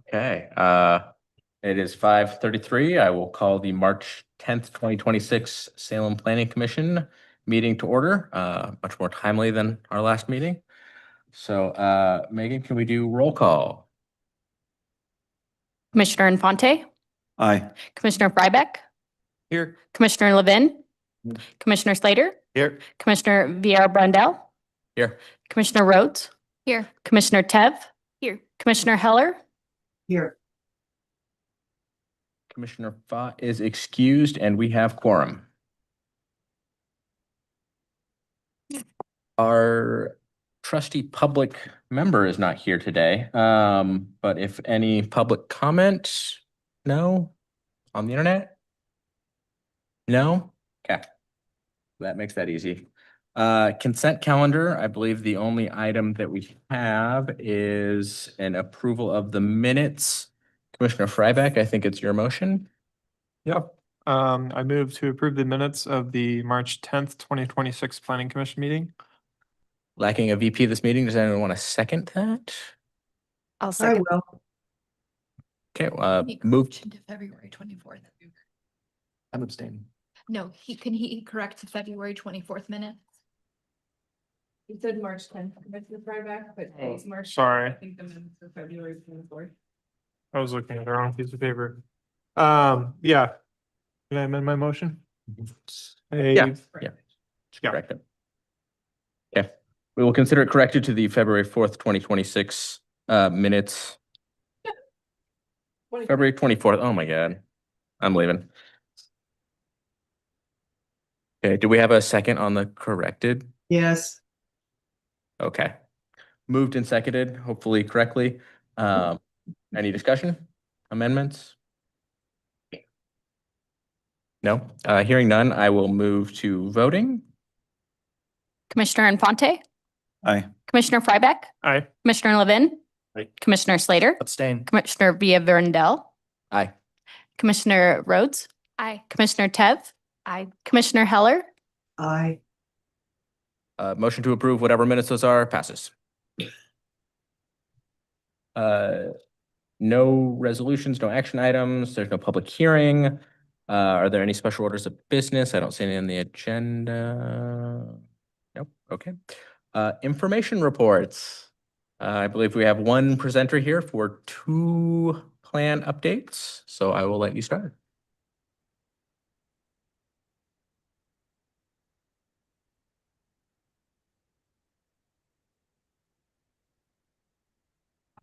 Okay, it is 5:33. I will call the March 10th, 2026 Salem Planning Commission meeting to order, much more timely than our last meeting. So, Megan, can we do roll call? Commissioner Infante, Aye. Commissioner Frybeck, Here. Commissioner Levin, Commissioner Slater, Here. Commissioner Vieira Brandel, Here. Commissioner Rhodes, Here. Commissioner Tev, Here. Commissioner Heller, Here. Commissioner Fa is excused and we have quorum. Our trusty public member is not here today, but if any public comment, no? On the internet? No? Okay. That makes that easy. Consent calendar, I believe the only item that we have is an approval of the minutes. Commissioner Frybeck, I think it's your motion. Yep. I move to approve the minutes of the March 10th, 2026 Planning Commission meeting. Lacking a VP this meeting, does anyone want to second that? I'll I second. will. Okay, move. To February 24th. I'm abstaining. No, can he correct to February 24th minutes? He said March 10th, Commissioner Fryback, but it's March. Sorry. I think the minutes for February 24th. I was looking at the wrong piece of paper. Yeah. Can I amend my motion? Hey, Yeah. Correct it. Okay, we will consider it corrected to the February 4th, 2026 minutes. February 24th. Oh my God. I'm leaving. Okay, do we have a second on the corrected? Yes. Okay. Moved and seconded, hopefully correctly. Any discussion? Amendments? No? Hearing none, I will move to voting. Commissioner Infante, Aye. Commissioner Frybeck, aye. Commissioner Levin, Aye. Commissioner Slater, Abstain. Commissioner Vieira Brandel, Aye. Commissioner Rhodes, Aye. Commissioner Tev, Commissioner Heller, Aye. Motion to approve whatever minutes those are passes. No resolutions, no action items. There's no public hearing. Are there any special orders of business? I don't see any on the agenda. Nope. Okay. Information reports. I believe we have one presenter here for 2 plan updates. So I will let you start.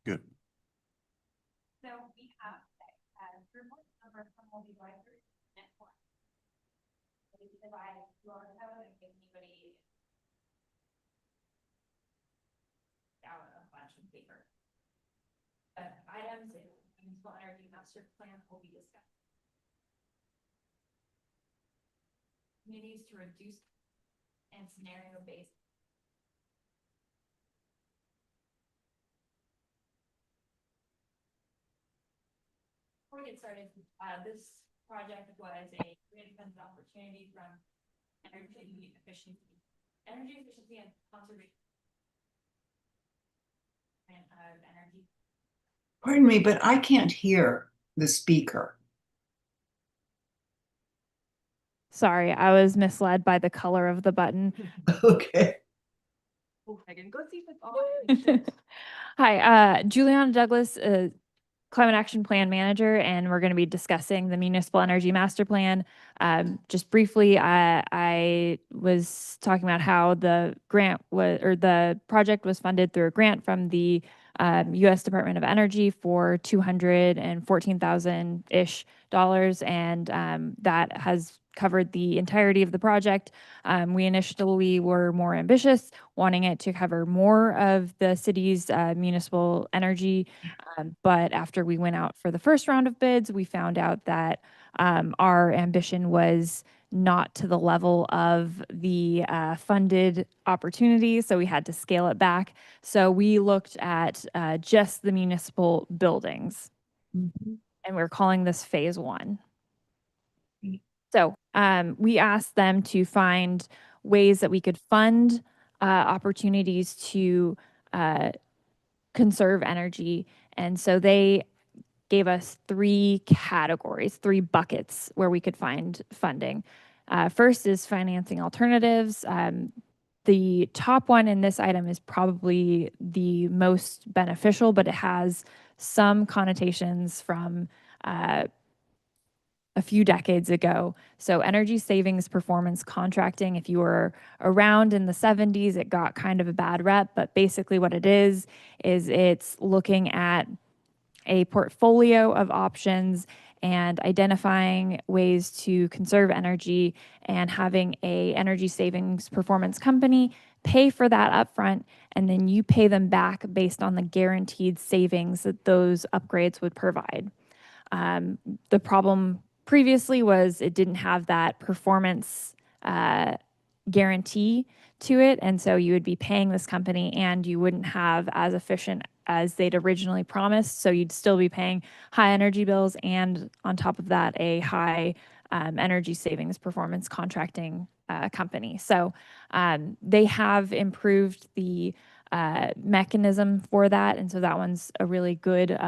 Good. So we have report number from all the advisory next one. We divide QR code and give anybody out a bunch of paper. But items in municipal energy master plan will be discussed. Communities to reduce and scenario based. Before we get started, this project was a great opportunity from energy efficiency and conservation. Of energy. Pardon me, but I can't hear the speaker. Sorry, I was misled by the color of the button. Okay. Oh, Megan, go see if it's on. Hi, Juliana Douglas, Climate Action Plan Manager, and we're going to be discussing the Municipal Energy Master Plan. Just briefly, I was talking about how the grant was, or the project was funded through a grant from the U.S. Department of Energy for $214,000-ish, and that has covered the entirety of the project. We initially were more ambitious, wanting it to cover more of the city's municipal energy. But after we went out for the first round of bids, we found out that our ambition was not to the level of the funded opportunities, so we had to scale it back. So we looked at just the municipal buildings, and we're calling this phase one. So we asked them to find ways that we could fund opportunities to conserve energy. And so they gave us three categories, three buckets where we could find funding. First is financing alternatives. The top one in this item is probably the most beneficial, but it has some connotations from a few decades ago. So energy savings performance contracting, if you were around in the 70s, it got kind of a bad rep, but basically what it is it's looking at a portfolio of options and identifying ways to conserve energy and having a energy savings performance company pay for that upfront, and then you pay them back based on the guaranteed savings that those upgrades would provide. The problem previously was it didn't have that performance guarantee to it. And so you would be paying this company and you wouldn't have as efficient as they'd originally promised. So you'd still be paying high energy bills and on top of that, a high energy savings performance contracting company. So they have improved the mechanism for that. And so that one's a really good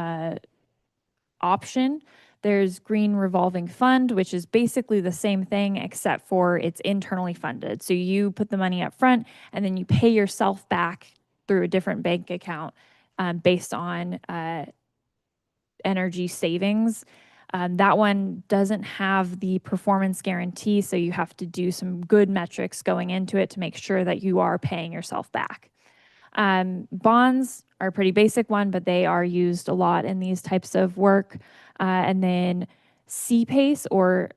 option. There's Green Revolving Fund, which is basically the same thing, except for it's internally funded. So you put the money up front and then you pay yourself back through a different bank account based on energy savings. That one doesn't have the performance guarantee, so you have to do some good metrics going into it to make sure that you are paying yourself back. Bonds are a pretty basic one, but they are used a lot in these types of work. And then CPACE, or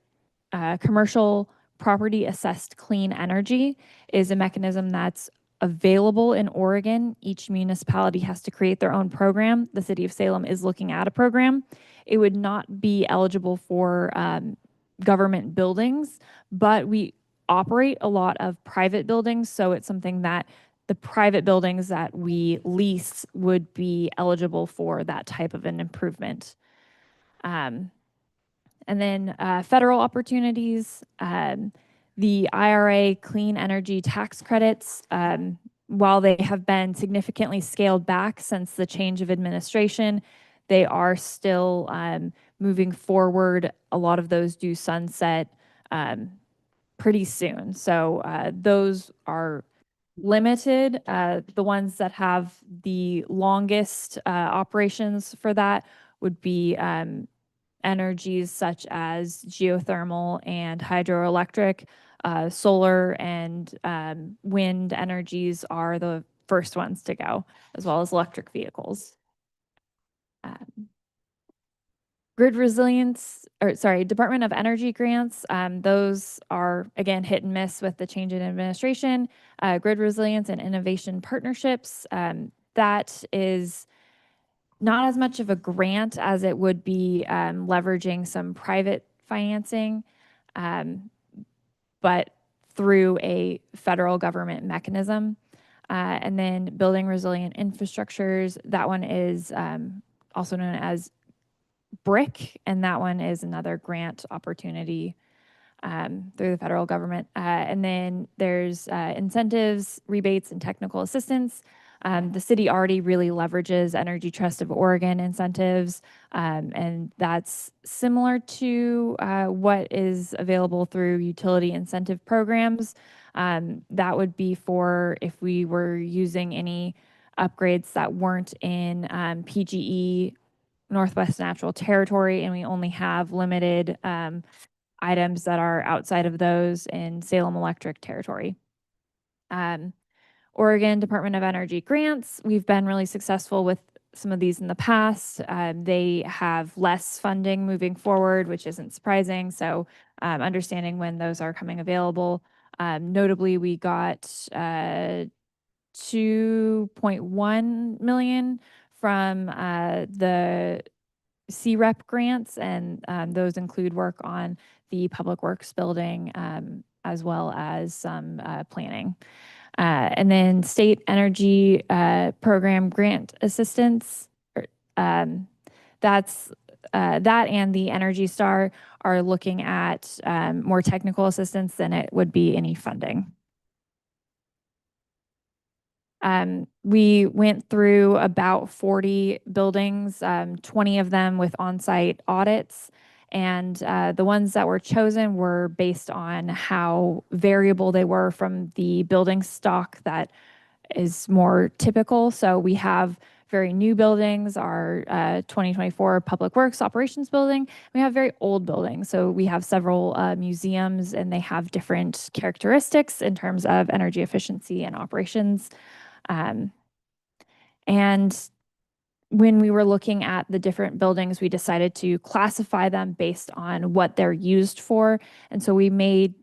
Commercial Property Assessed Clean Energy, is a mechanism that's available in Oregon. Each municipality has to create their own program. The city of Salem is looking at a program. It would not be eligible for government buildings, but we operate a lot of private buildings, so it's something that the private buildings that we lease would be eligible for that type of an improvement. And then federal opportunities, the IRA clean energy tax credits, while they have been significantly scaled back since the change of administration, they are still moving forward. A lot of those do sunset pretty soon. So those are limited. The ones that have the longest operations for that would be energies such as geothermal and hydroelectric. Solar and wind energies are the first ones to go, as well as electric vehicles. Grid resilience, or sorry, Department of Energy grants, those are, again, hit and miss with the change in administration. Grid resilience and innovation partnerships, that is not as much of a grant as it would be leveraging some private financing, but through a federal government mechanism. And then building resilient infrastructures, that one is also known as BRIC, and that one is another grant opportunity through the federal government. And then there's incentives, rebates, and technical assistance. The city already really leverages Energy Trust of Oregon incentives, and that's similar to what is available through utility incentive programs. That would be for if we were using any upgrades that weren't in PGE, Northwest Natural Territory, and we only have limited items that are outside of those in Salem Electric Territory. Oregon Department of Energy grants, we've been really successful with some of these in the past. They have less funding moving forward, which isn't surprising. So understanding when those are coming available. Notably, we got 2.1 million from the CREP grants, and those include work on the Public Works building as well as some planning. And then state energy program grant assistance. That's that and the Energy Star are looking at more technical assistance than it would be any funding. We went through about 40 buildings, 20 of them with on-site audits. And the ones that were chosen were based on how variable they were from the building stock that is more typical. So we have very new buildings, our 2024 Public Works Operations Building. We have very old buildings. So we have several museums, and they have different characteristics in terms of energy efficiency and operations. And when we were looking at the different buildings, we decided to classify them based on what they're used for. And so we made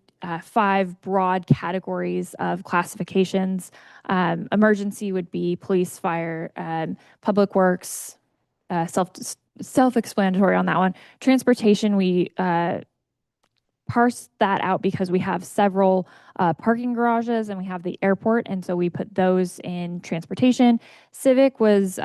5 broad categories of classifications. Emergency would be police, fire, public works, self-explanatory on that one. Transportation, we parsed that out because we have several parking garages and we have the airport, and so we put those in transportation. Civic was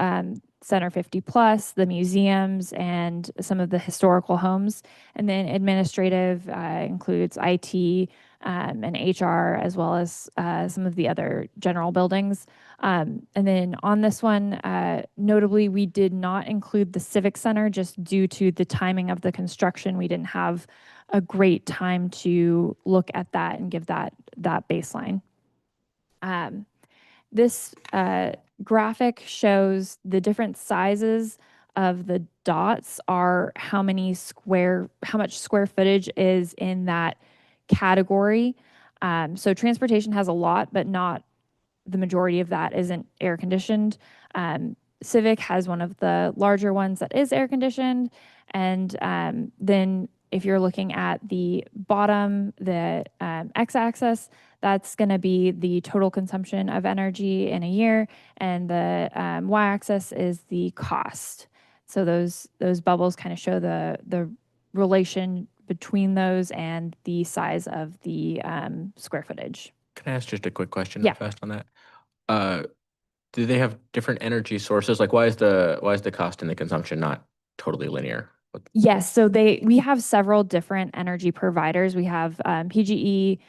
Center 50 Plus, the museums, and some of the historical homes. And then administrative includes IT and HR, as well as some of the other general buildings. And then on this one, notably, we did not include the Civic Center just due to the timing of the construction. We didn't have a great time to look at that and give that baseline. This graphic shows the different sizes of the dots are how much square footage is in that category. So transportation has a lot, but not the majority of that isn't air conditioned. Civic has one of the larger ones that is air conditioned. And then if you're looking at the bottom, the x-axis, that's going to be the total consumption of energy in a year, and the y-axis is the cost. So those bubbles kind of show the relation between those and the size of the square footage. Can I ask just a quick question Yeah. fast on that? Do they have different energy sources? Like, why is the cost and the consumption not totally linear? Yes, so we have several different energy providers. We have PGE,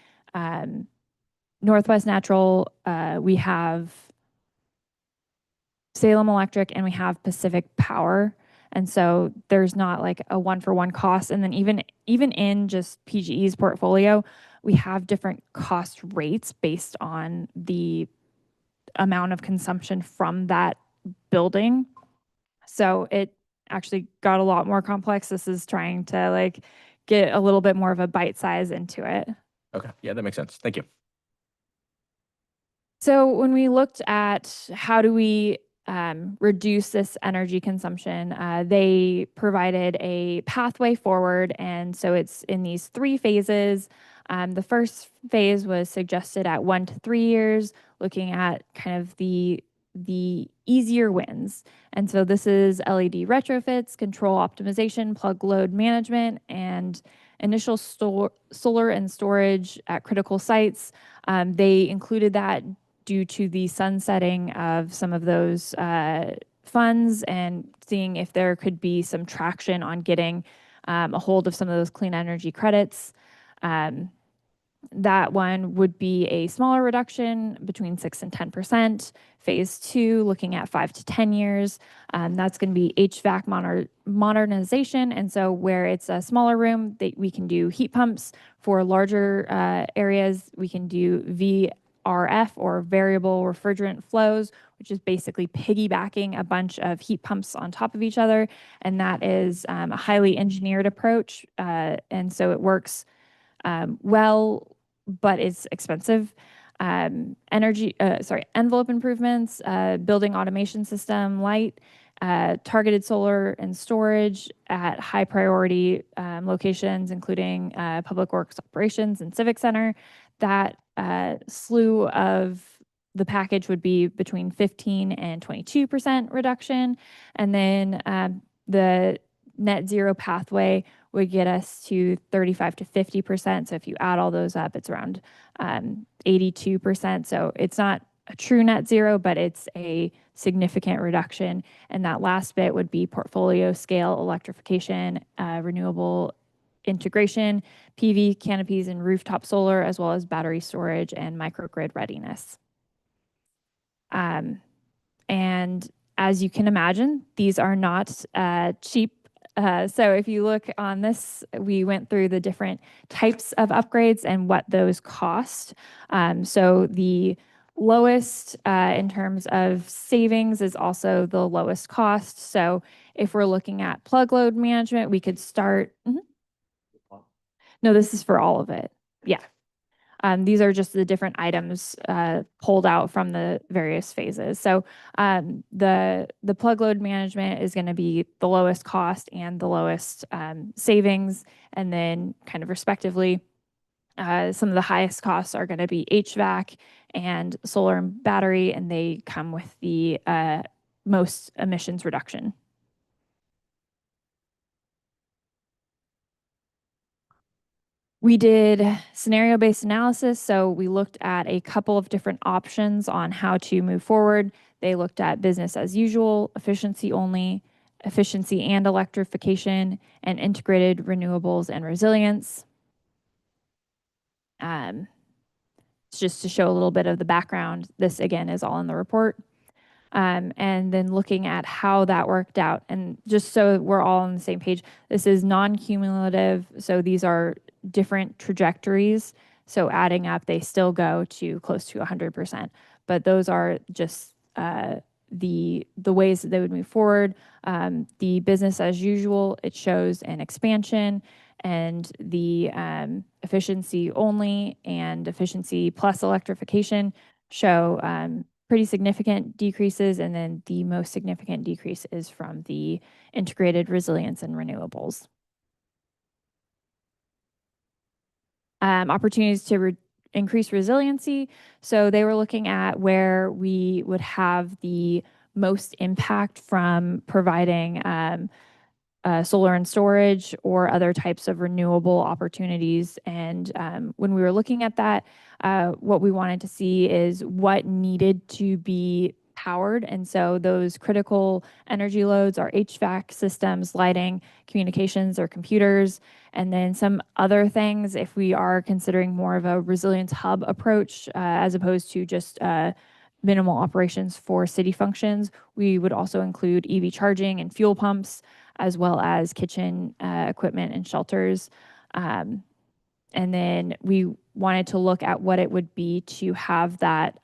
Northwest Natural, we have Salem Electric, and we have Pacific Power. And so there's not like a one-for-one cost. And then even in just PGE's portfolio, we have different cost rates based on the amount of consumption from that building. So it actually got a lot more complex. This is trying to like get a little bit more of a bite size into it. Okay, yeah, that makes sense. Thank you. So when we looked at how do we reduce this energy consumption, they provided a pathway forward. And so it's in these 3 phases. The first phase was suggested at 1 to 3 years, looking at kind of the easier wins. And so this is LED retrofits, control optimization, plug load management, and initial solar and storage at critical sites. They included that due to the sunsetting of some of those funds and seeing if there could be some traction on getting a hold of some of those clean energy credits. That one would be a smaller reduction between 6 and 10%. Phase 2, looking at 5 to 10 years. That's going to be HVAC modernization. And so where it's a smaller room, we can do heat pumps. For larger areas, we can do VRF, or variable refrigerant flows, which is basically piggybacking a bunch of heat pumps on top of each other. And that is a highly engineered approach. And so it works well, but it's expensive. envelope improvements, building automation system, light, targeted solar and storage at high priority locations, including Public Works Operations and Civic Center. That slew of the package would be between 15 and 22% reduction. And then the net zero pathway would get us to 35 to 50%. So if you add all those up, it's around 82%. So it's not a true net zero, but it's a significant reduction. And that last bit would be portfolio scale electrification, renewable integration, PV canopies and rooftop solar, as well as battery storage and microgrid readiness. And as you can imagine, these are not cheap. So if you look on this, we went through the different types of upgrades and what those cost. So the lowest in terms of savings is also the lowest cost. So if we're looking at plug load management, we could start. No, this is for all of it. Yeah. These are just the different items pulled out from the various phases. So the plug load management is going to be the lowest cost and the lowest savings, and then kind of respectively, some of the highest costs are going to be HVAC and solar and battery, and they come with the most emissions reduction. We did scenario-based analysis, so we looked at a couple of different options on how to move forward. They looked at business as usual, efficiency only, efficiency and electrification, and integrated renewables and resilience. Just to show a little bit of the background, this again is all in the report. And then looking at how that worked out. And just so we're all on the same page, this is non-cumulative, so these are different trajectories. So adding up, they still go to close to 100%. But those are just the ways that they would move forward. The business as usual, it shows an expansion, and the efficiency only and efficiency plus electrification show pretty significant decreases, and then the most significant decrease is from the integrated resilience and renewables. Opportunities to increase resiliency. So they were looking at where we would have the most impact from providing solar and storage or other types of renewable opportunities. And when we were looking at that, what we wanted to see is what needed to be powered. And so those critical energy loads are HVAC systems, lighting, communications or computers, and then some other things if we are considering more of a resilience hub approach as opposed to just minimal operations for city functions. We would also include EV charging and fuel pumps, as well as kitchen equipment and shelters. And then we wanted to look at what it would be to have that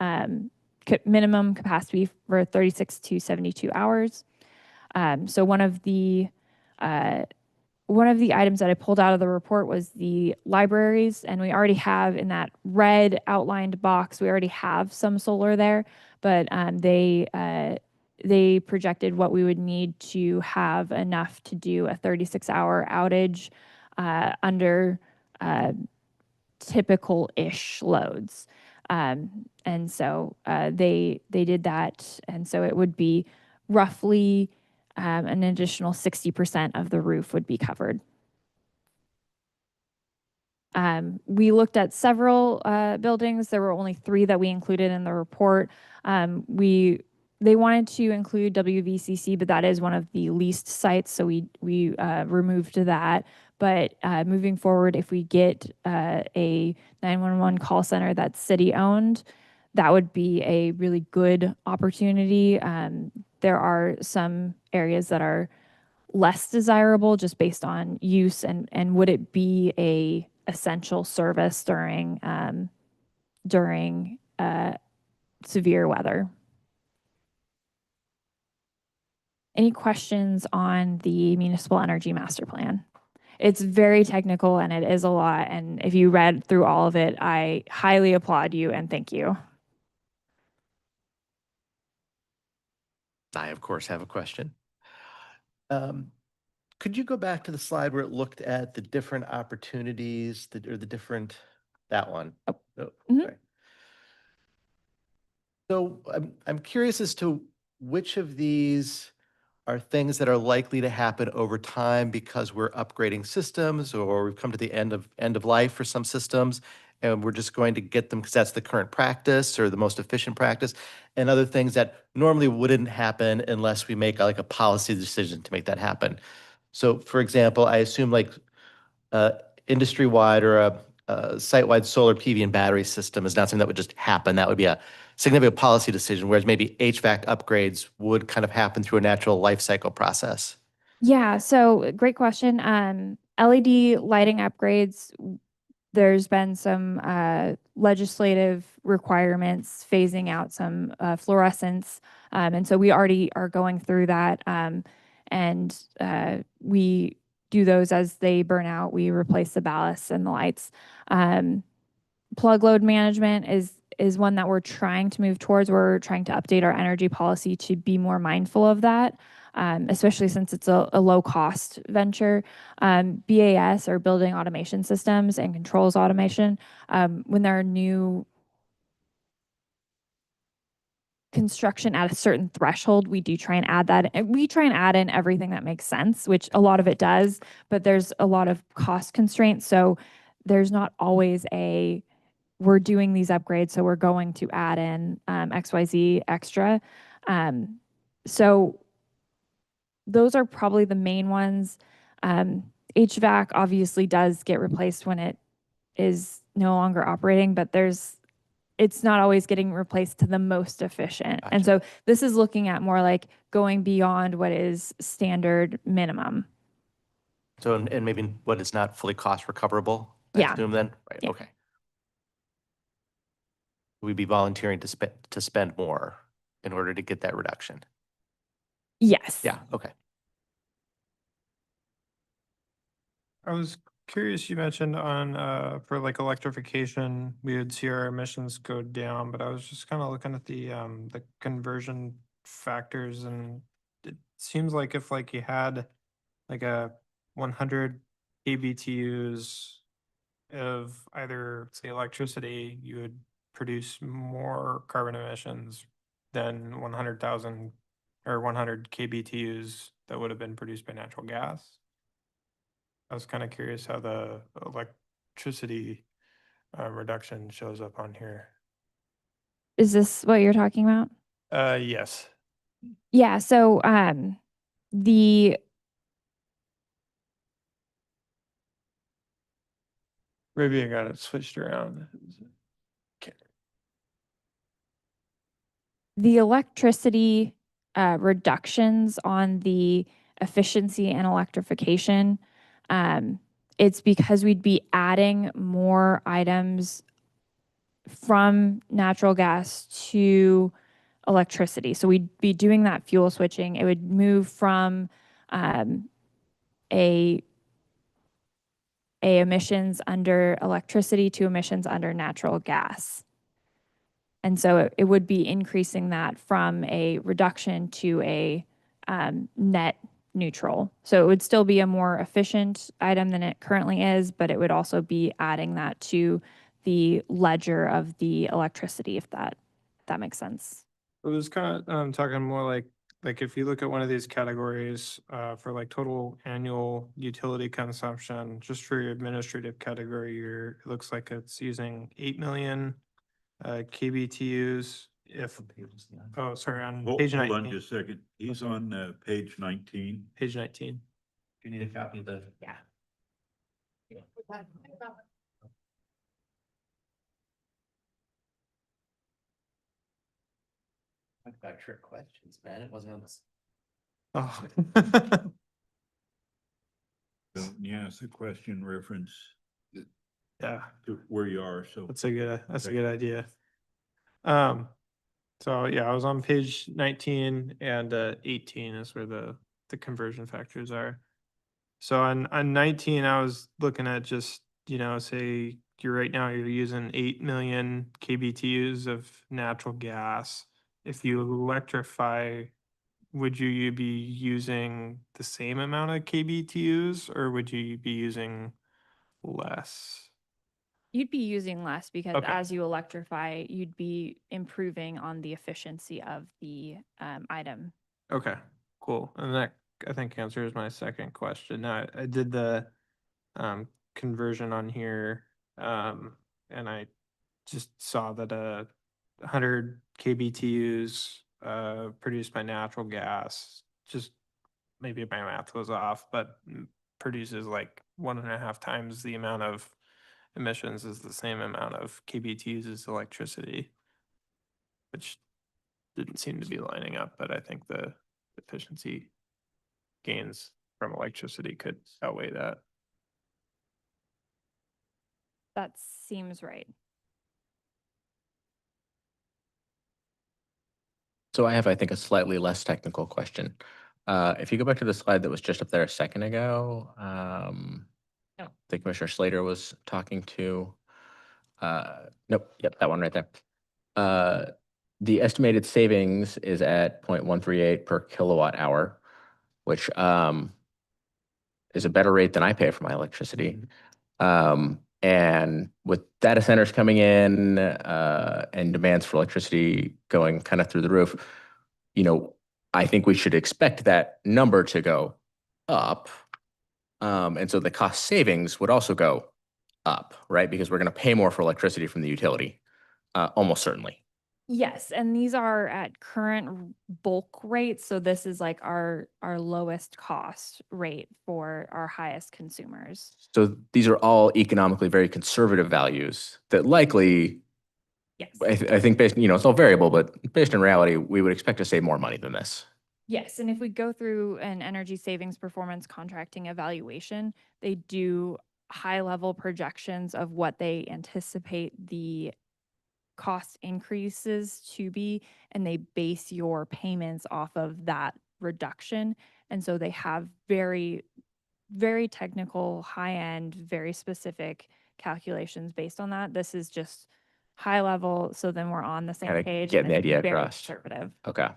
minimum capacity for 36 to 72 hours. So one of the items that I pulled out of the report was the libraries, and we already have in that red outlined box, we already have some solar there, but they projected what we would need to have enough to do a 36-hour outage under typical-ish loads. And so they did that, and so it would be roughly an additional 60% of the roof would be covered. We looked at several buildings. There were only 3 that we included in the report. They wanted to include WVCC, but that is one of the leased sites, so we removed that. But moving forward, if we get a 911 call center that's city-owned, that would be a really good opportunity. There are some areas that are less desirable just based on use, and would it be a essential service during severe weather. Any questions on the municipal energy master plan? it's very technical and it is a lot. And if you read through all of it, I highly applaud you and thank you. I, of course, have a question. Could you go back to the slide where it looked at the different opportunities, or the different, that one? Oh. Oh, Mhm. sorry. So I'm curious as to which of these are things that are likely to happen over time because we're upgrading systems, or we've come to the end of life for some systems and we're just going to get them because that's the current practice or the most efficient practice, and other things that normally wouldn't happen unless we make like a policy decision to make that happen. So for example, I assume like industry-wide or a site-wide solar PV and battery system is not something that would just happen. That would be a significant policy decision, whereas maybe HVAC upgrades would kind of happen through a natural life cycle process. Yeah, so great question. LED lighting upgrades, there's been some legislative requirements phasing out some fluorescence. And so we already are going through that. And we do those as they burn out. We replace the ballasts and the lights. Plug load management is one that we're trying to move towards. We're trying to update our energy policy to be more mindful of that, especially since it's a low cost venture. BAS, or building automation systems and controls automation, when there are new construction at a certain threshold, we do try and add that. And we try and add in everything that makes sense, which a lot of it does, but there's a lot of cost constraints. So there's not always we're doing these upgrades, so we're going to add in XYZ extra. So those are probably the main ones. HVAC obviously does get replaced when it is no longer operating, but it's not always getting replaced to the most efficient. And so this is looking at more like going beyond what is standard minimum. So, and maybe what is not fully cost recoverable, I Yeah. assume then? Right, Yeah. okay. We'd be volunteering to spend more in order to get that reduction. Yes. Yeah, okay. I was curious, you mentioned on, for like electrification, we would see our emissions go down, but I was just kind of looking at the conversion factors, and it seems like if like you had like a 100 kBTUs of either, say, electricity, you would produce more carbon emissions than 100,000 or 100 kBTUs that would have been produced by natural gas. I was kind of curious how the electricity reduction shows up on here. Is this what you're talking about? Yes. Yeah. So the Maybe I got it switched around. the electricity reductions on the efficiency and electrification, it's because we'd be adding more items from natural gas to electricity. So we'd be doing that fuel switching. It would move from a emissions under electricity to emissions under natural gas. And so it would be increasing that from a reduction to a net neutral. So it would still be a more efficient item than it currently is, but it would also be adding that to the ledger of the electricity, if that makes sense. I was kind of talking more like if you look at one of these categories for like total annual utility consumption, just for your administrative category, it looks like it's using 8 million kBTUs. Oh, sorry, on Hold page hold on 19. just a second. He's on page 19. Page 19. Do you need a copy of the? Yeah. Talk about trick questions, man. It wasn't on this. Oh. Don't you ask the question reference Yeah, to where you are, so. that's a good Okay. idea. So yeah, I was on page 19 and 18 is where the conversion factors are. So on 19, I was looking at just, say you're right now you're using 8 million kBTUs of natural gas. If you electrify, would you be using the same amount of kBTUs or would you be using less? You'd be using less because Okay. as you electrify, you'd be improving on the efficiency of the item. Okay, cool. And that I think answers my second question. Now I did the conversion on here, and I just saw that 100 kBTUs produced by natural gas, just maybe my math was off, but produces like 1.5 times the amount of emissions as the same amount of kBTUs as electricity, which didn't seem to be lining up, but I think the efficiency gains from electricity could outweigh that. That seems right. So I have, I think, a slightly less technical question. If you go back to the slide that was just up there a second ago, that Commissioner Slater was talking to. Nope, yep, that one right there. The estimated savings is at 0.138 per kilowatt hour, which is a better rate than I pay for my electricity. And with data centers coming in and demands for electricity going kind of through the roof, I think we should expect that number to go up. And so the cost savings would also go up, right? Because we're going to pay more for electricity from the utility, almost certainly. Yes, and these are at current bulk rates, so this is like our lowest cost rate for our highest consumers. So these are all economically very conservative values that likely, Yes. I think based, it's all variable, but based in reality, we would expect to save more money than this. Yes, and if we go through an energy savings performance contracting evaluation, they do high-level projections of what they anticipate the cost increases to be, and they base your payments off of that reduction. And so they have very, very technical, high-end, very specific calculations based on that. This is just high level, so then we're on the same Kinda page. getting and the it's idea very across. conservative. Okay.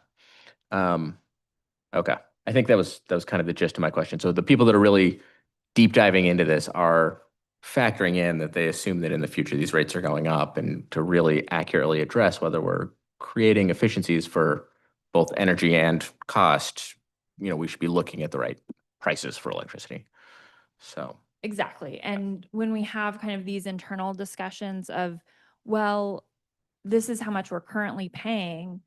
Okay. I think that was kind of the gist of my question. So the people that are really deep diving into this are factoring in that they assume that in the future these rates are going up, and to really accurately address whether we're creating efficiencies for both energy and cost, we should be looking at the right prices for electricity. So Exactly. And when we have kind of these internal discussions of, well, this is how much we're currently paying,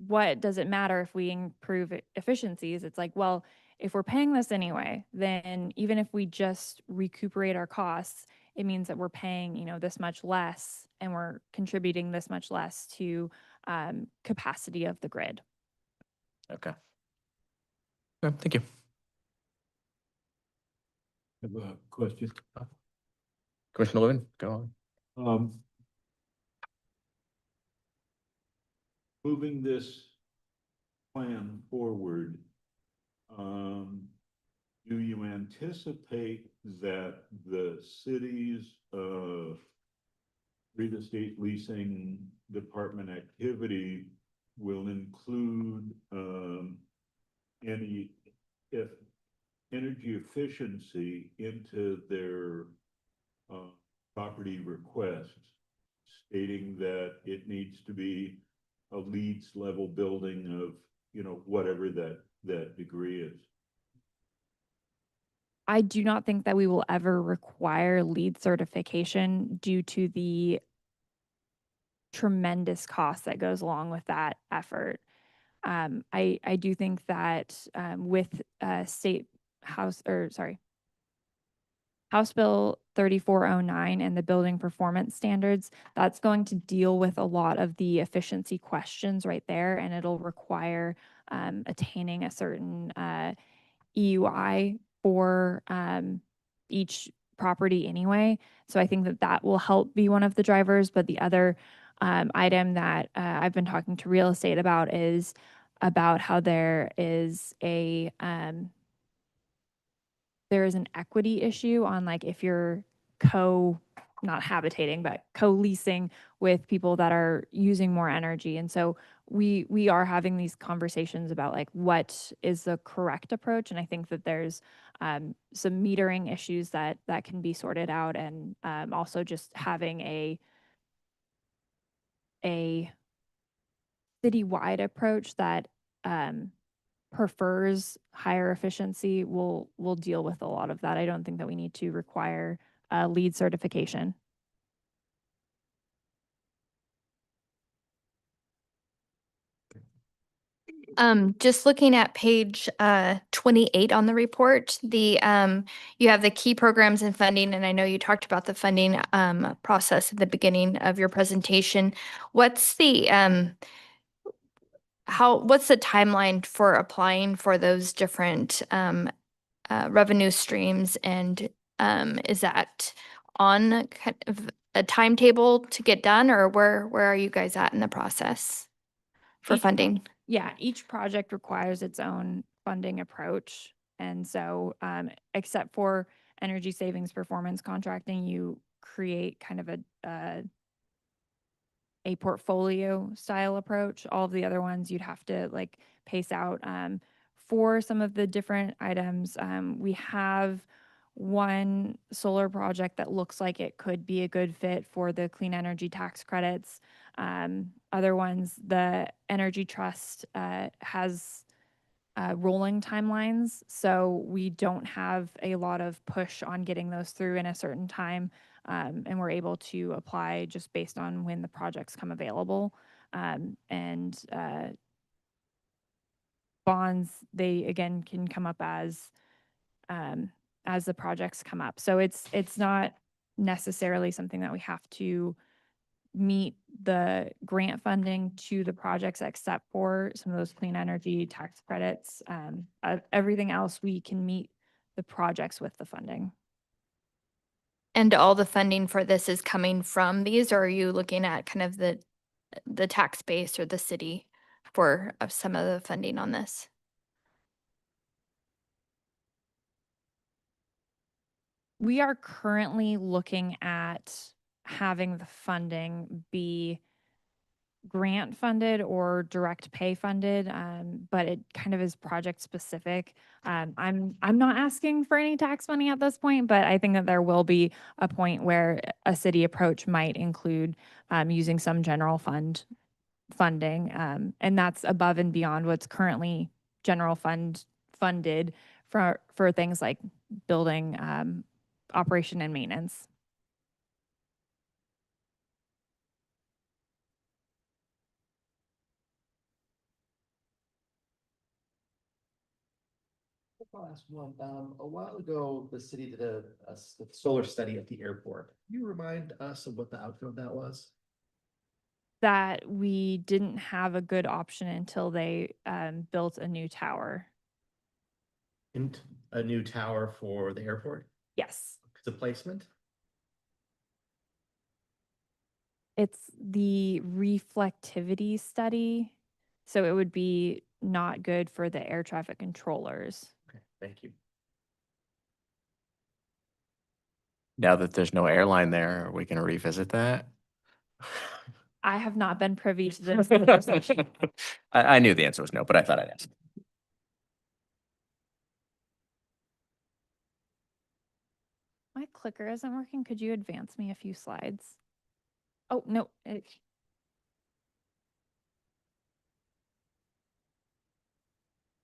what does it matter if we improve efficiencies? It's like, well, if we're paying this anyway, then even if we just recuperate our costs, it means that we're paying, this much less and we're contributing this much less to capacity of the grid. okay. Thank you. I have a question. Commissioner Lewin, go on. Moving this plan forward, do you anticipate that the city's real estate leasing department activity will include any energy efficiency into their property requests, stating that it needs to be a LEED level building of, whatever that degree is? I do not think that we will ever require LEED certification due to the tremendous cost that goes along with that effort. I do think that with House Bill 3409 and the building performance standards, that's going to deal with a lot of the efficiency questions right there, and it'll require attaining a certain EUI for each property anyway. So I think that that will help be one of the drivers. But the other item that I've been talking to real estate about is about how there is a there is an equity issue on like if you're not habitating, but co-leasing with people that are using more energy. And so we are having these conversations about like what is the correct approach. And I think that there's some metering issues that can be sorted out, and also just having a citywide approach that prefers higher efficiency will deal with a lot of that. I don't think that we need to require LEED certification. Just looking at page 28 on the report, you have the key programs and funding, and I know you talked about the funding process at the beginning of your presentation. What's the what's the timeline for applying for those different revenue streams, and is that on kind of a timetable to get done, or where are you guys at in the process for funding? Yeah, each project requires its own funding approach. And so, except for energy savings performance contracting, you create kind of a portfolio style approach. All of the other ones you'd have to like pace out. For some of the different items, we have one solar project that looks like it could be a good fit for the clean energy tax credits. Other ones, the Energy Trust has rolling timelines, so we don't have a lot of push on getting those through in a certain time, and we're able to apply just based on when the projects come available. And bonds, they again can come up as the projects come up. So it's not necessarily something that we have to meet the grant funding to the projects, except for some of those clean energy tax credits. Everything else, we can meet the projects with the funding. And all the funding for this is coming from these, or are you looking at kind of the tax base or the city for some of the funding on this? We are currently looking at having the funding be grant funded or direct pay funded, but it kind of is project specific. I'm not asking for any tax money at this point, but I think that there will be a point where a city approach might include using some general fund funding, and that's above and beyond what's currently general fund funded for things like building operation and maintenance. I'll ask one. A while ago, the city did a solar study at the airport. Can you remind us of what the outcome of that was? That we didn't have a good option until they built a new tower. And a new tower for the airport? Yes. The placement? It's the reflectivity study. So it would be not good for the air traffic controllers. Okay, thank you. Now that there's no airline there, are we going to revisit that? I have not been privy to this conversation. I knew the answer was no, but I thought I'd ask. My clicker isn't working. Could you advance me a few slides? Oh, no.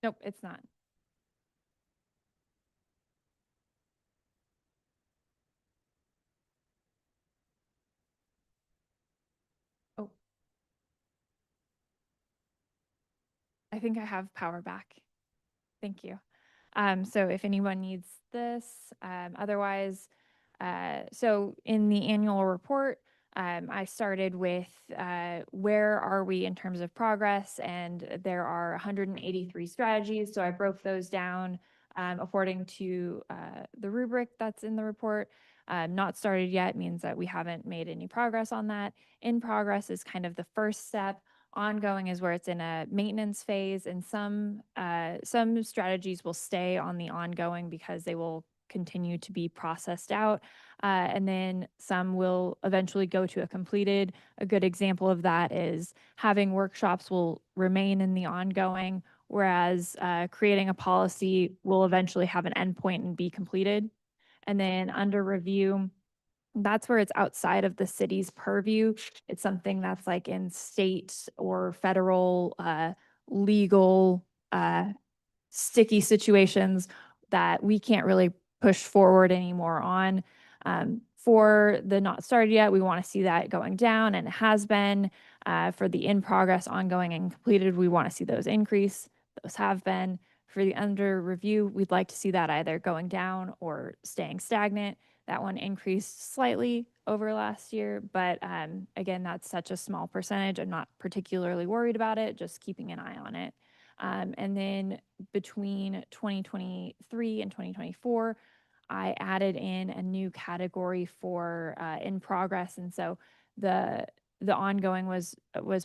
Nope, it's not. Oh. I think I have power back. Thank you. So if anyone needs this, otherwise, so in the annual report, I started with where are we in terms of progress, and there are 183 strategies. So I broke those down according to the rubric that's in the report. Not started yet means that we haven't made any progress on that. In progress is kind of the first step. Ongoing is where it's in a maintenance phase, and some strategies will stay on the ongoing because they will continue to be processed out. And then some will eventually go to a completed. A good example of that is having workshops will remain in the ongoing, whereas creating a policy will eventually have an endpoint and be completed. And then under review, that's where it's outside of the city's purview. It's something that's like in state or federal legal sticky situations that we can't really push forward anymore on. For the not started yet, we want to see that going down, and it has been. For the in progress, ongoing, and completed, we want to see those increase. Those have been. For the under review, we'd like to see that either going down or staying stagnant. That one increased slightly over last year, but again, that's such a small percentage. I'm not particularly worried about it, just keeping an eye on it. And then between 2023 and 2024, I added in a new category for in progress. And so the ongoing was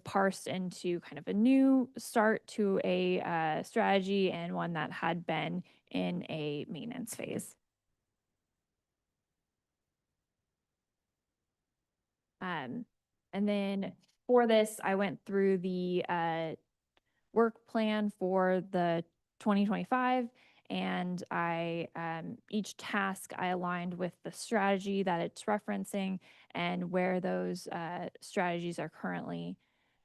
parsed into kind of a new start to a strategy and one that had been in a maintenance phase. And then for this, I went through the work plan for the 2025, and I each task I aligned with the strategy that it's referencing and where those strategies are currently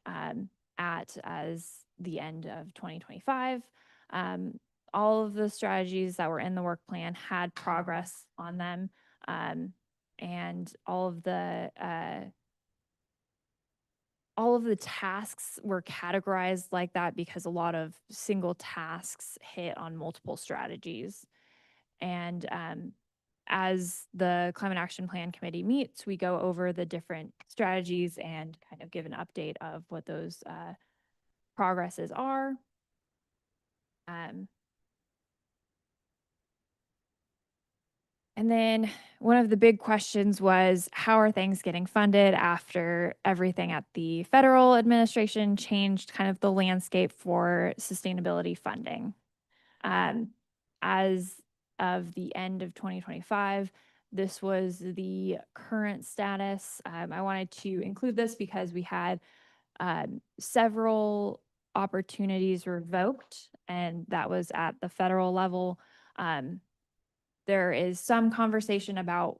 at as the end of 2025. All of the strategies that were in the work plan had progress on them, and all of the tasks were categorized like that because a lot of single tasks hit on multiple strategies. And as the Climate Action Plan Committee meets, we go over the different strategies and kind of give an update of what those progresses are. And then one of the big questions was, how are things getting funded after everything at the federal administration changed kind of the landscape for sustainability funding? As of the end of 2025, this was the current status. I wanted to include this because we had several opportunities revoked, and that was at the federal level. There is some conversation about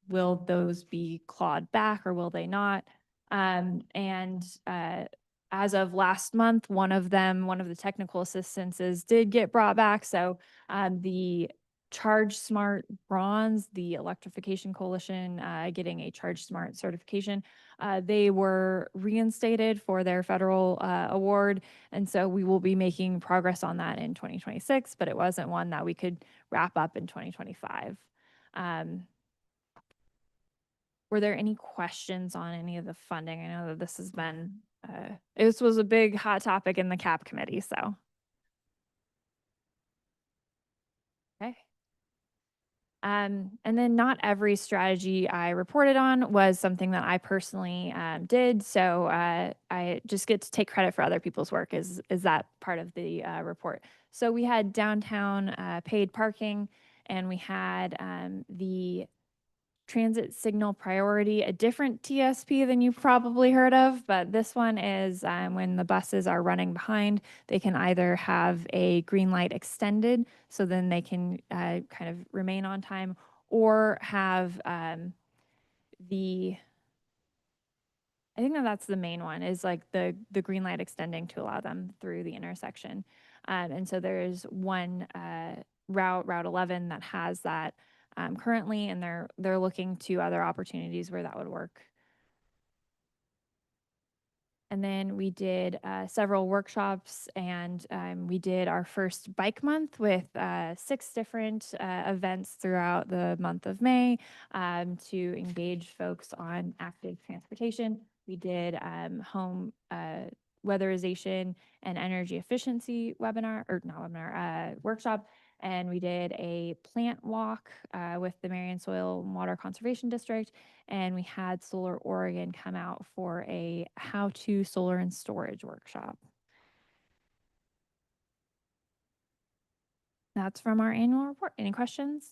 will those be clawed back or will they not? As of last month, one of the technical assistances did get brought back. So the Charge Smart Bronze, the Electrification Coalition, getting a Charge Smart certification, they were reinstated for their federal award. And so we will be making progress on that in 2026, but it wasn't one that we could wrap up in 2025. Were there any questions on any of the funding? I know that this has been, this was a big hot topic in the CAP committee, so. Okay. And then not every strategy I reported on was something that I personally did. So I just get to take credit for other people's work is that part of the report. So we had downtown paid parking, and we had the transit signal priority, a different TSP than you've probably heard of, but this one is when the buses are running behind, they can either have a green light extended, so then they can kind of remain on time, or have I think that's the main one, is like the green light extending to allow them through the intersection. And so there's one Route 11 that has that currently, and they're looking to other opportunities where that would work. And then we did several workshops, and we did our first bike month with 6 different events throughout the month of May to engage folks on active transportation. We did home weatherization and energy efficiency workshop. And we did a plant walk with the Marion Soil and Water Conservation District. And we had Solar Oregon come out for a how-to solar and storage workshop. That's from our annual report. Any questions?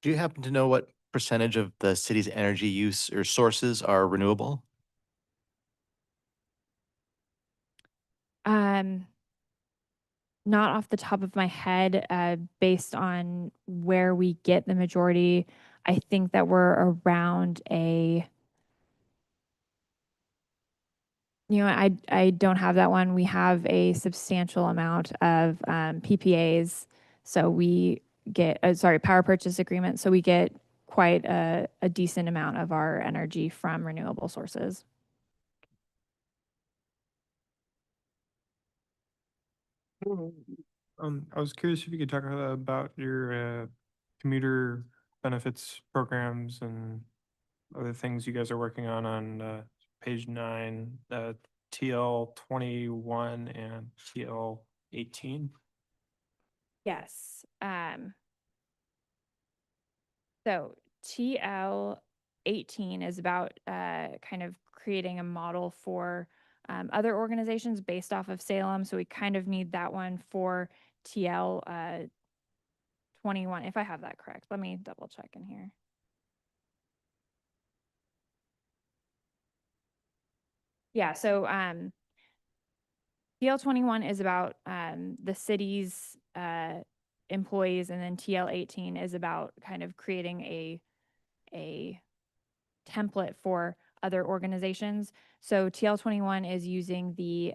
Do you happen to know what percentage of the city's energy use or sources are renewable? Um, not off the top of my head, based on where we get the majority, I think that we're around a, I don't have that one. We have a substantial amount of PPAs. So we get, power purchase agreement. So we get quite a decent amount of our energy from renewable sources. I was curious if you could talk about your commuter benefits programs and other things you guys are working on page 9, TL 21 and TL 18. Yes. So TL 18 is about kind of creating a model for other organizations based off of Salem. So we kind of need that one for TL 21, if I have that correct. Let me double check in here. Yeah, so TL 21 is about the city's employees, and then TL 18 is about kind of creating a template for other organizations. So TL 21 is using the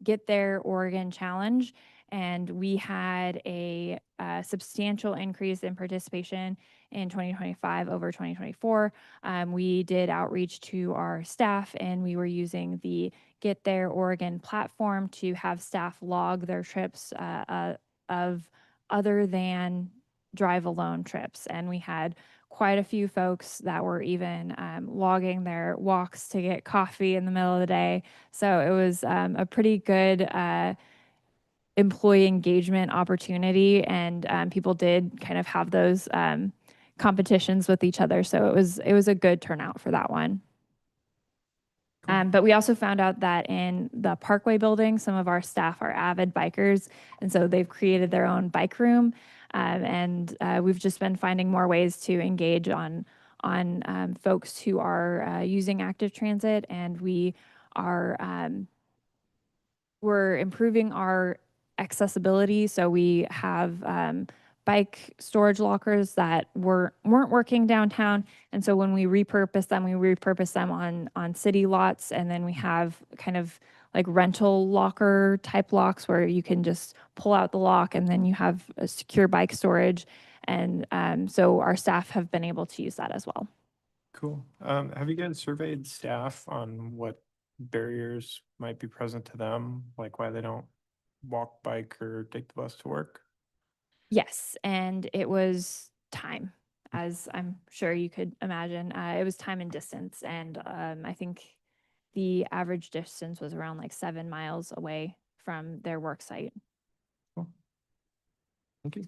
Get There Oregon Challenge, and we had a substantial increase in participation in 2025 over 2024. We did outreach to our staff, and we were using the Get There Oregon platform to have staff log their trips of other than drive alone trips. And we had quite a few folks that were even logging their walks to get coffee in the middle of the day. So it was a pretty good employee engagement opportunity, and people did kind of have those competitions with each other. So it was a good turnout for that one. But we also found out that in the Parkway building, some of our staff are avid bikers, and so they've created their own bike room. And we've just been finding more ways to engage on folks who are using active transit, and we are we're improving our accessibility. So we have bike storage lockers that weren't working downtown. And so when we repurpose them on city lots. And then we have kind of like rental locker type locks where you can just pull out the lock and then you have a secure bike storage. And so our staff have been able to use that as well. Cool. Have you guys surveyed staff on what barriers might be present to them, like why they don't walk, bike, or take the bus to work? Yes, and it was time, as I'm sure you could imagine. It was time and distance, and I think the average distance was around like 7 miles away from their work site. Cool. Thank you.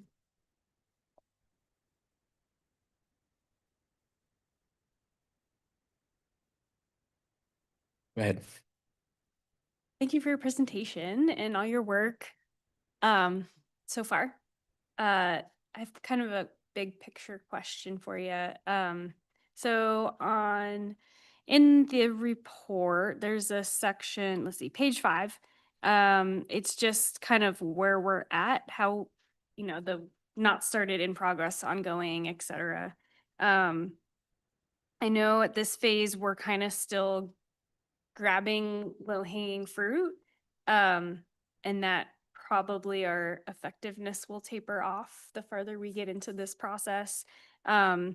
Go ahead. Thank you for your presentation and all your work so far. I have kind of a big picture question for you. So in the report, there's a section, let's see, page 5. It's just kind of where we're at, how, the not started, in progress, ongoing, etc. I know at this phase, we're kind of still grabbing low-hanging fruit, and that probably our effectiveness will taper off the farther we get into this process. I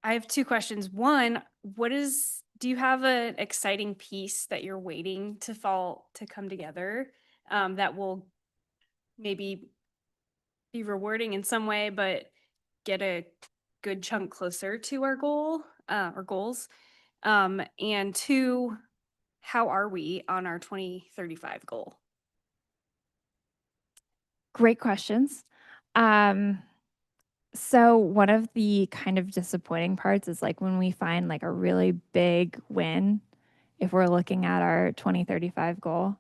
have 2 questions. One, do you have an exciting piece that you're waiting to come together, that will maybe be rewarding in some way, but get a good chunk closer to our goals? And 2, how are we on our 2035 goal? Great questions. So one of the kind of disappointing parts is like when we find like a really big win, if we're looking at our 2035 goal,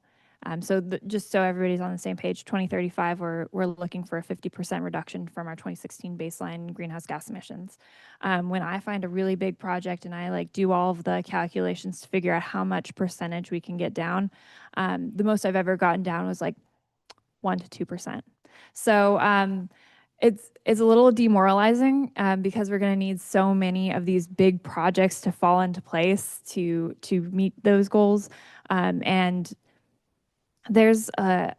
So just so everybody's on the same page, 2035, we're looking for a 50% reduction from our 2016 baseline greenhouse gas emissions. When I find a really big project and I like do all of the calculations to figure out how much percentage we can get down, the most I've ever gotten down was like 1 to 2%. So it's a little demoralizing because we're going to need so many of these big projects to fall into place to meet those goals, and there's a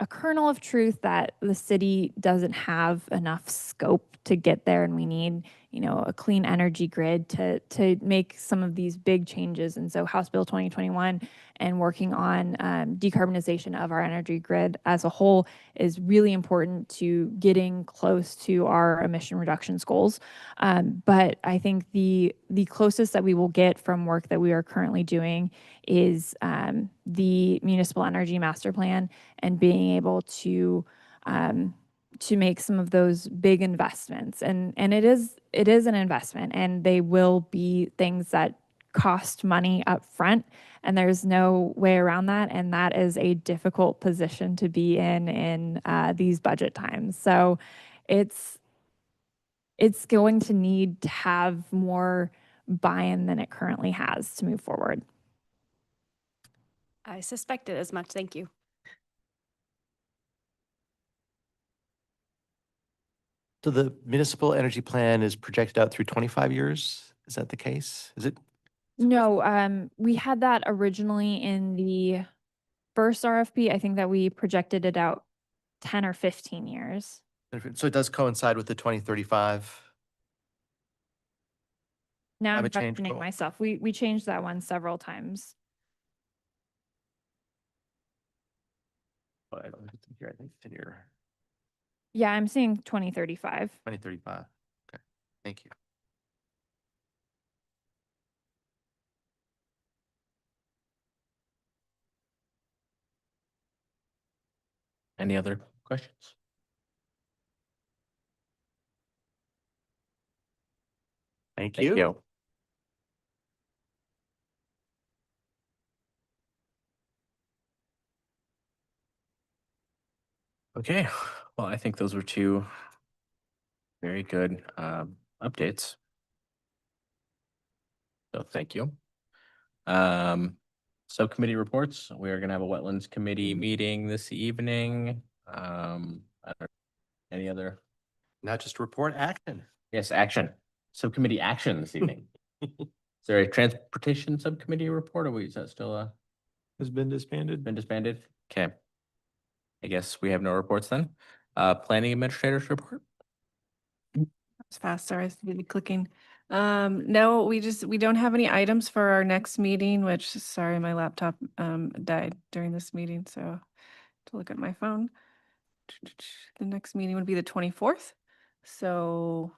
kernel of truth that the city doesn't have enough scope to get there, and we need, a clean energy grid to make some of these big changes. And so House Bill 2021 and working on decarbonization of our energy grid as a whole is really important to getting close to our emission reductions goals. But I think the closest that we will get from work that we are currently doing is the municipal energy master plan and being able to make some of those big investments. And it is an investment, and they will be things that cost money up front, and there's no way around that. And that is a difficult position to be in these budget times. So it's going to need to have more buy-in than it currently has to move forward. I suspected as much. Thank you. So the municipal energy plan is projected out through 25 years? Is that the case? Is it? No, we had that originally in the first RFP. I think that we projected it out 10 or 15 years. So it does coincide with the 2035? Now I'm Climate change questioning goal. myself. We changed that one several times. Oh, I don't think here. I think it's in your Yeah, I'm seeing 2035. 2035. Okay, thank you. Any other questions? Thank Thank you. you. Okay, well, I think those were two very good updates. So thank you. Subcommittee reports. We are going to have a wetlands committee meeting this evening. Any other? Not just report, action. Yes, action. Subcommittee action this evening. Is there a transportation subcommittee report, or is that still Has been disbanded. been disbanded? Okay. I guess we have no reports then. Planning administrators report. It's fast. Sorry, I was really clicking. No, we don't have any items for our next meeting, which, sorry, my laptop died during this meeting, so to look at my phone. The next meeting would be the 24th. So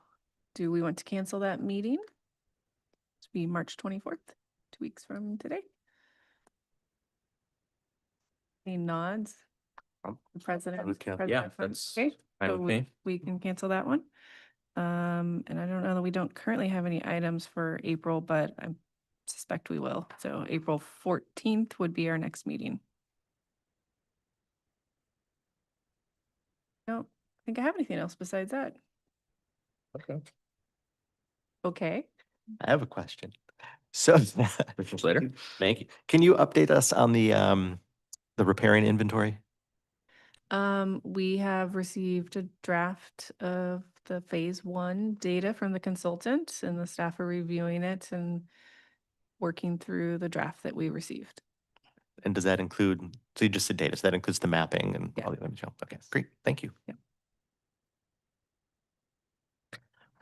do we want to cancel that meeting? It's be March 24th, 2 weeks from today. Any nods? The president. Yeah, President, that's okay, fine so with me. we can cancel that one. And I don't know that we don't currently have any items for April, but I suspect we will. So April 14th would be our next meeting. I don't think I have anything else besides that. Okay. Okay. I have a question. So Which later. thank you. Can you update us on the repairing inventory? We have received a draft of the phase 1 data from the consultant, and the staff are reviewing it and working through the draft that we received. And does that include, so you just said data, so that includes the mapping and all the other material? Okay, great, thank you. Yeah.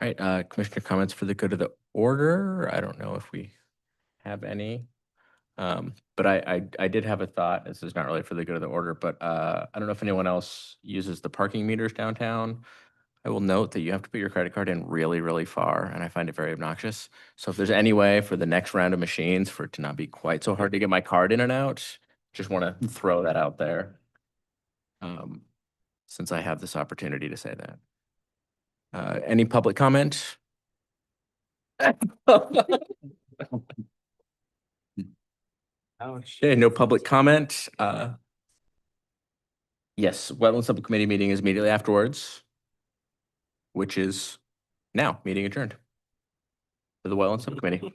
All right, commissioner comments for the good of the order. I don't know if we have any. But I did have a thought. This is not really for the good of the order, but I don't know if anyone else uses the parking meters downtown. I will note that you have to put your credit card in really, really far, and I find it very obnoxious. So if there's any way for the next round of machines for it to not be quite so hard to get my card in and out, just want to throw that out there. Since I have this opportunity to say that. Any public comment? Okay, no public comment. Yes, Wetland Subcommittee meeting is immediately afterwards, which is now, meeting adjourned for the Wetland Subcommittee.